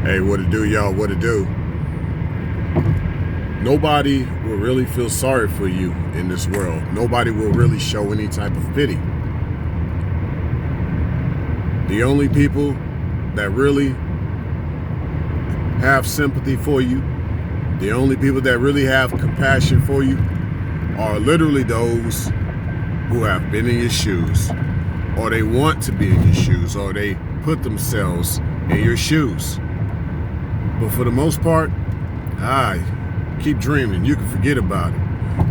Hey, what it do, y'all? What it do? Nobody will really feel sorry for you in this world. Nobody will really show any type of pity. The only people that really have sympathy for you, the only people that really have compassion for you are literally those who have been in your shoes, or they want to be in your shoes, or they put themselves in your shoes. But for the most part, keep dreaming. You can forget about it.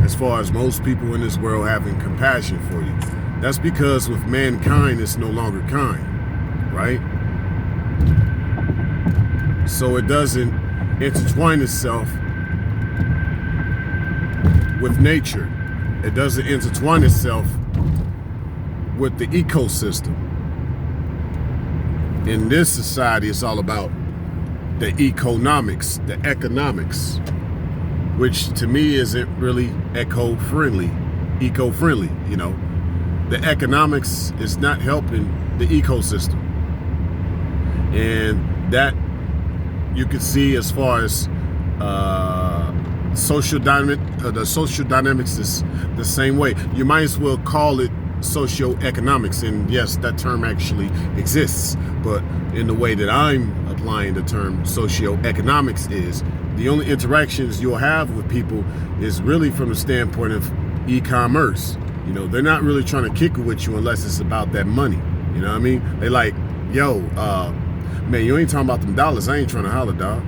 As far as most people in this world having compassion for you, that's because with mankind, it's no longer kind, right? So it doesn't intertwine itself with nature. It doesn't intertwine itself with the ecosystem. In this society, it's all about the economics, which to me isn't really eco-friendly, you know. The economics is not helping the ecosystem. And that you can see as far as the social dynamics is the same way. You might as well call it socioeconomics, and yes, that term actually exists, but in the way that I'm applying the term socioeconomics is the only interactions you'll have with people is really from the standpoint of e-commerce. You know, they're not really trying to kick it with you unless it's about that money. You know what I mean? They like, yo, man, you ain't talking about them dollars. I ain't trying to holler, dog.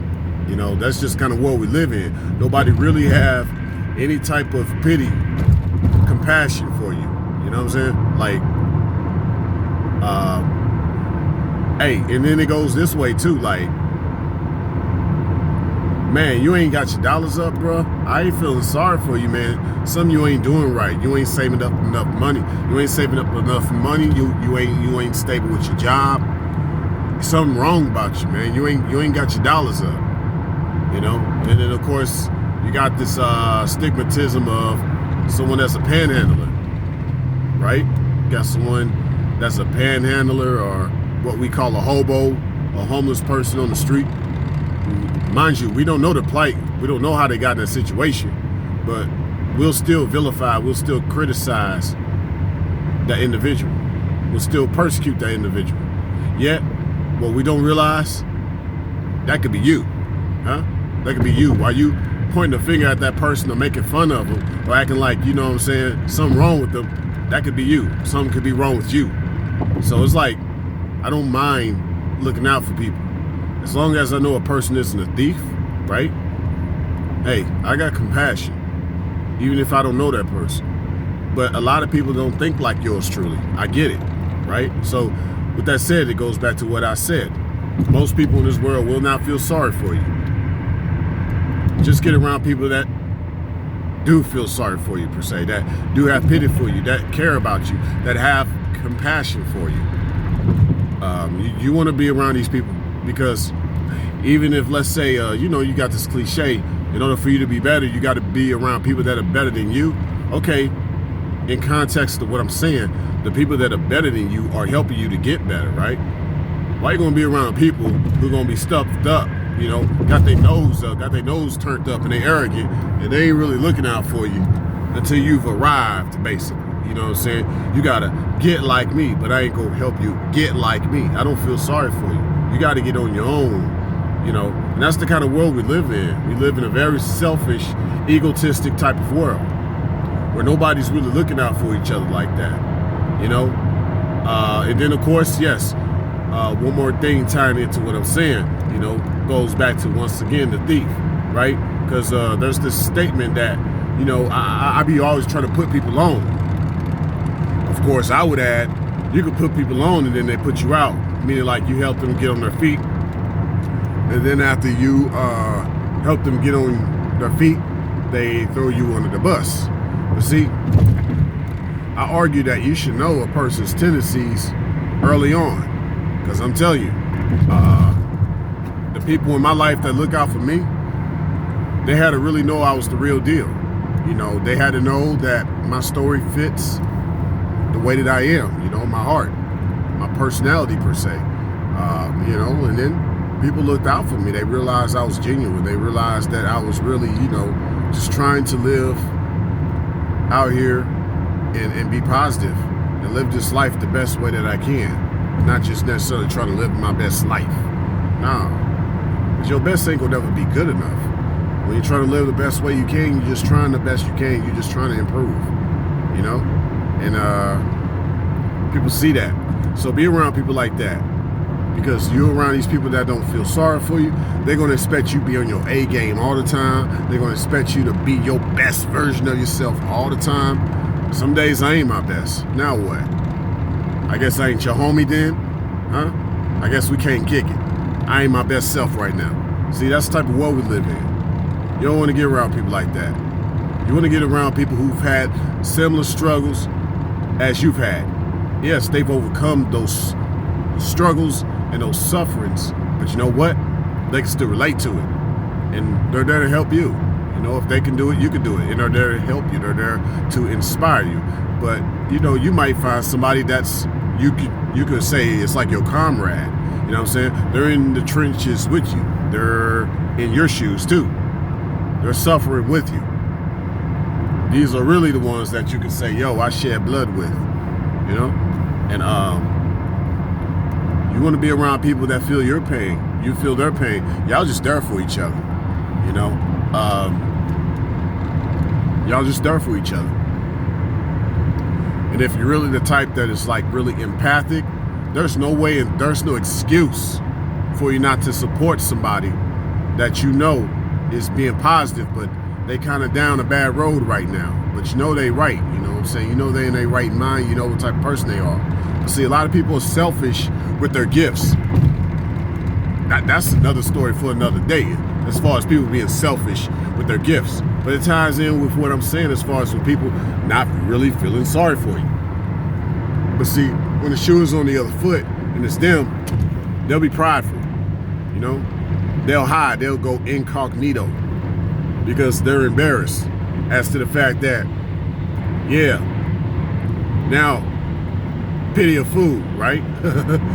You know, that's just kind of what we live in. Nobody really have any type of pity, compassion for you. You know what I'm saying? Like, hey, and then it goes this way too. Like, man, you ain't got your dollars up, bro. I ain't feeling sorry for you, man. Something you ain't doing right. You ain't saving up enough money. You ain't saving up enough money. You ain't stable with your job. Something wrong about you, man. You ain't got your dollars up. You know? And then of course you got this stigmatism of someone that's a panhandler, right? Got someone that's a panhandler, or what we call a hobo, a homeless person on the street. Mind you, we don't know the plight. We don't know how they got in that situation, but we'll still vilify, we'll still criticize that individual. We'll still persecute that individual. Yet, what we don't realize, that could be you, huh? That could be you. While you pointing a finger at that person or making fun of them or acting like, you know what I'm saying, something wrong with them, that could be you. Something could be wrong with you. So it's like, I don't mind looking out for people. As long as I know a person isn't a thief, right? Hey, I got compassion, even if I don't know that person. But a lot of people don't think like yours truly. I get it, right? So with that said, it goes back to what I said. Most people in this world will not feel sorry for you. Just get around people that do feel sorry for you, per se, that do have pity for you, that care about you, that have compassion for you. You want to be around these people, because even if, let's say, you know, you got this cliche, in order for you to be better, you got to be around people that are better than you. Okay, in context of what I'm saying, the people that are better than you are helping you to get better, right? Why are you going to be around people who are going to be stuffed up, you know, got their nose up, got their nose turned up, and they arrogant, and they ain't really looking out for you until you've arrived, basically. You know what I'm saying? You got to get like me, but I ain't going to help you get like me. I don't feel sorry for you. You got to get on your own, you know, and that's the kind of world we live in. We live in a very selfish, egotistic type of world where nobody's really looking out for each other like that, you know? And then, of course, yes, one more thing tying into what I'm saying, you know, goes back to, once again, the thief, right? Because there's this statement that, you know, I be always trying to put people on. Of course, I would add, you could put people on and then they put you out, meaning like you help them get on their feet. And then after you help them get on their feet, they throw you under the bus. But see, I argue that you should know a person's tendencies early on. Because I'm telling you, the people in my life that look out for me, they had to really know I was the real deal. You know, they had to know that my story fits the way that I am, you know, my heart, my personality per se, you know, and then people looked out for me. They realized I was genuine. They realized that I was really, just trying to live out here and be positive and live this life the best way that I can. Not just necessarily trying to live my best life. No. Because your best ain't gonna never be good enough. When you're trying to live the best way you can, you're just trying the best you can. You're just trying to improve, And people see that. So be around people like that. Because you're around these people that don't feel sorry for you. They're going to expect you to be on your A game all the time. They're going to expect you to be your best version of yourself all the time. Some days I ain't my best. Now what? I guess I ain't your homie then? Huh? I guess we can't kick it. I ain't my best self right now. See, that's the type of world we live in. You don't want to get around people like that. You want to get around people who've had similar struggles as you've had. Yes, they've overcome those struggles and those sufferings, but you know what? They can still relate to it, and they're there to help you. If they can do it, you can do it, and they're there to help you. They're there to inspire you. But you might find somebody that's you could say it's like your comrade. You know what I'm saying? They're in the trenches with you. They're in your shoes too. They're suffering with you. These are really the ones that you can say, "Yo, I shed blood with," and you want to be around people that feel your pain. You feel their pain. Y'all just there for each other. Y'all just there for each other. And if you're really the type that is like really empathic, there's no way and there's no excuse for you not to support somebody that is being positive, but they kind of down a bad road right now. But they right. You know what I'm saying? They in their right mind. You know what type of person they are. See, a lot of people are selfish with their gifts. That's another story for another day, as far as people being selfish with their gifts. But it ties in with what I'm saying as far as with people not really feeling sorry for you. But see, when the shoe is on the other foot and it's them, they'll be prideful. They'll hide. They'll go incognito because they're embarrassed as to the fact that, now, pity a fool, right?